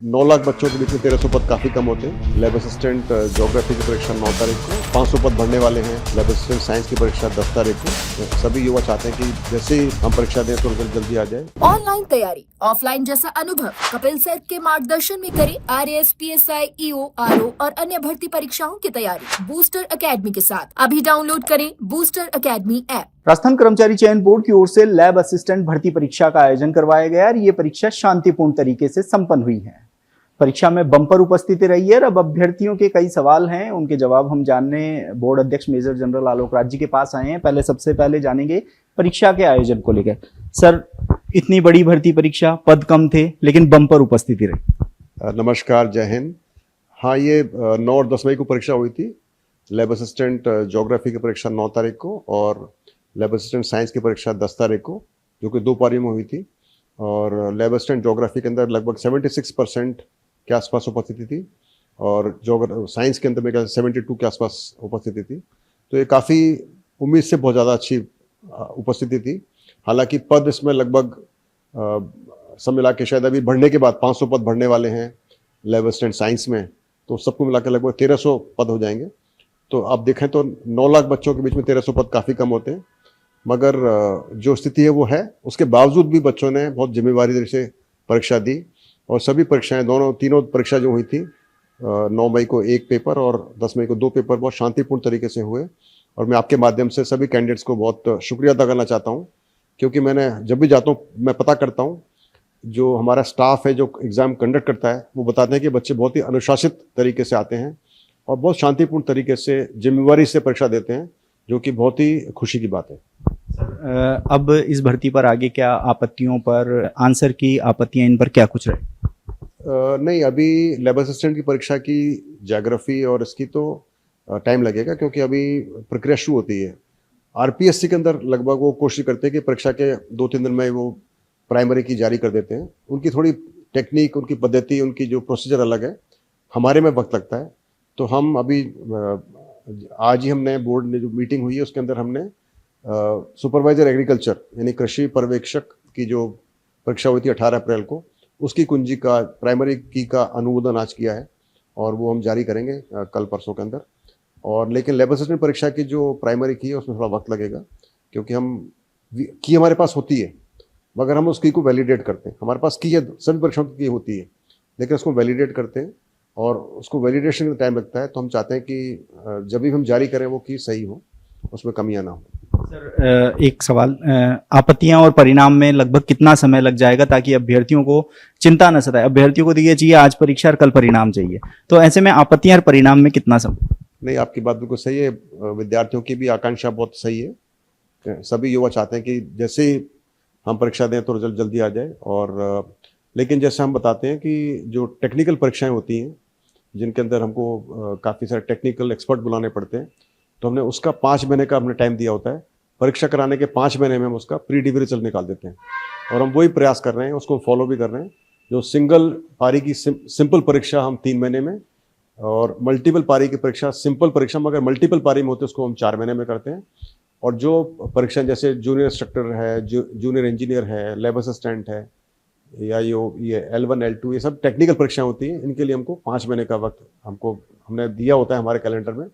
9 लाख बच्चों के बीच में 1300 पद काफी कम होते हैं। लैब असिस्टेंट ज्योग्राफी की परीक्षा 9 तारीख को, 500 पद भरने वाले हैं। लैब असिस्टेंट साइंस की परीक्षा 10 तारीख को। सभी युवा चाहते हैं कि जैसे ही हम परीक्षा दें तो रिजल्ट जल्दी आ जाए। ऑनलाइन तैयारी, ऑफलाइन जैसा अनुभव कपिल सर के मार्गदर्शन में करें RAS, PSI, EO, RO और अन्य भर्ती परीक्षाओं की तैयारी बूस्टर एकेडमी के साथ। अभी डाउनलोड करें बूस्टर एकेडमी ऐप। राजस्थान कर्मचारी चयन बोर्ड की ओर से लैब असिस्टेंट भर्ती परीक्षा का आयोजन करवाया गया और ये परीक्षा शांतिपूर्ण तरीके से संपन्न हुई है। परीक्षा में बम्पर उपस्थिति रही है। अब अभ्यर्थियों के कई सवाल हैं, उनके जवाब हम जानने बोर्ड अध्यक्ष मेजर जनरल आलोक राज जी के पास आए हैं। सबसे पहले जानेंगे परीक्षा के आयोजन को लेकर। सर, इतनी बड़ी भर्ती परीक्षा, पद कम थे लेकिन बम्पर उपस्थिति रही। नमस्कार, जय हिंद। हाँ, ये 9 और 10 मई को परीक्षा हुई थी। लैब असिस्टेंट ज्योग्राफी की परीक्षा 9 तारीख को और लैब असिस्टेंट साइंस की परीक्षा 10 तारीख को, जो कि 2 पारियों में हुई थी। और लैब असिस्टेंट ज्योग्राफी के अंदर लगभग 76% के आसपास उपस्थिति थी और साइंस के अंदर मेरे 72 के आसपास उपस्थिति थी। तो ये काफ़ी उम्मीद से बहुत ज़्यादा अच्छी उपस्थिति थी। हालांकि पद इसमें लगभग सब मिला के शायद अभी बढ़ने के बाद 500 पद बढ़ने वाले हैं लैब असिस्टेंट साइंस में, तो सबको मिला के लगभग 1300 पद हो जाएंगे। तो आप देखें तो 9 लाख बच्चों के बीच में 1300 पद काफ़ी कम होते हैं, मगर जो स्थिति है वो है। उसके बावजूद भी बच्चों ने बहुत जिम्मेवारी से परीक्षा दी और सभी परीक्षाएं, तीनों परीक्षा जो हुई थी 9 मई को 1 पेपर और 10 मई को 2 पेपर बहुत शांतिपूर्ण तरीके से हुए। और मैं आपके माध्यम से सभी कैंडिडेट्स को बहुत शुक्रिया अदा करना चाहता हूँ, क्योंकि मैंने जब भी जाता हूँ मैं पता करता हूँ, जो हमारा स्टाफ है जो एग्ज़ाम कंडक्ट करता है वो बताते हैं कि बच्चे बहुत ही अनुशासित तरीके से आते हैं और बहुत शांतिपूर्ण तरीके से जिम्मेवारी से परीक्षा देते हैं, जो कि बहुत ही खुशी की बात है। अब इस भर्ती पर आगे क्या आपत्तियों पर, आंसर की आपत्तियां, इन पर क्या कुछ रहे? नहीं, अभी लैब असिस्टेंट की परीक्षा की ज्योग्राफी और इसकी तो टाइम लगेगा, क्योंकि अभी प्रक्रिया शुरू होती है। RPSC के अंदर लगभग वो कोशिश करते हैं कि परीक्षा के 2-3 दिन में वो प्राइमरी की जारी कर देते हैं। उनकी थोड़ी टेक्निक, उनकी पद्धति, उनकी जो प्रोसीजर अलग है। हमारे में वक्त लगता है। तो हम अभी आज ही हमने बोर्ड ने जो मीटिंग हुई है उसके अंदर हमने सुपरवाइजर एग्रीकल्चर यानी कृषि पर्यवेक्षक की जो परीक्षा हुई थी 18 अप्रैल को, उसकी कुंजी का प्राइमरी की का अनुमोदन आज किया है और वो हम जारी करेंगे कल परसों के अंदर। और लेकिन लैब असिस्टेंट परीक्षा की जो प्राइमरी की है उसमें थोड़ा वक्त लगेगा, क्योंकि की हमारे पास होती है मगर हम उसकी को वैलिडेट करते हैं। हमारे पास की है, सभी परीक्षाओं की होती है, लेकिन उसको वैलिडेट करते हैं और उसको वैलिडेशन में टाइम लगता है। तो हम चाहते हैं कि जब भी हम जारी करें वो की सही हो, उसमें कमियां ना हो। सर, एक सवाल, आपत्तियां और परिणाम में लगभग कितना समय लग जाएगा ताकि अभ्यर्थियों को चिंता न सताए? अभ्यर्थियों को देखिए चाहिए आज परीक्षा और कल परिणाम चाहिए, तो ऐसे में आपत्तियां और परिणाम में कितना समय? नहीं, आपकी बात बिल्कुल सही है। विद्यार्थियों की भी आकांक्षा बहुत सही है। सभी युवा चाहते हैं कि जैसे ही हम परीक्षा दें तो रिजल्ट जल्दी आ जाए। और लेकिन जैसे हम बताते हैं कि जो टेक्निकल परीक्षाएं होती हैं जिनके अंदर हमको काफ़ी सारे टेक्निकल एक्सपर्ट बुलाने पड़ते हैं, तो हमने उसका 5 महीने का हमने टाइम दिया होता है। परीक्षा कराने के 5 महीने में हम उसका प्री डिग्री रिजल्ट निकाल देते हैं और हम वही प्रयास कर रहे हैं, उसको फॉलो भी कर रहे हैं। जो सिंगल पारी की सिंपल परीक्षा हम 3 महीने में, और मल्टीपल पारी की परीक्षा सिंपल परीक्षा मगर मल्टीपल पारी में होते उसको हम 4 महीने में करते हैं। और जो परीक्षा जैसे जूनियर इंस्ट्रक्टर है, जूनियर इंजीनियर है, लैब असिस्टेंट है, या ये L1 L2 ये सब टेक्निकल परीक्षाएं होती हैं, इनके लिए हमको 5 महीने का वक्त हमने दिया होता है हमारे कैलेंडर में।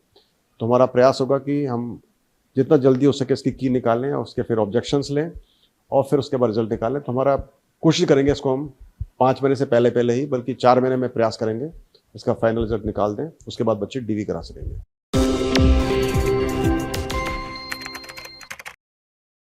तो हमारा प्रयास होगा कि हम जितना जल्दी हो सके इसकी की निकालें और उसके फिर ऑब्जेक्शंस लें और फिर उसके बाद रिजल्ट निकालें। तो हमारा कोशिश करेंगे इसको हम 5 महीने से पहले ही, बल्कि 4 महीने में प्रयास करेंगे इसका फाइनल रिजल्ट निकाल दें, उसके बाद बच्चे DV करा सकेंगे।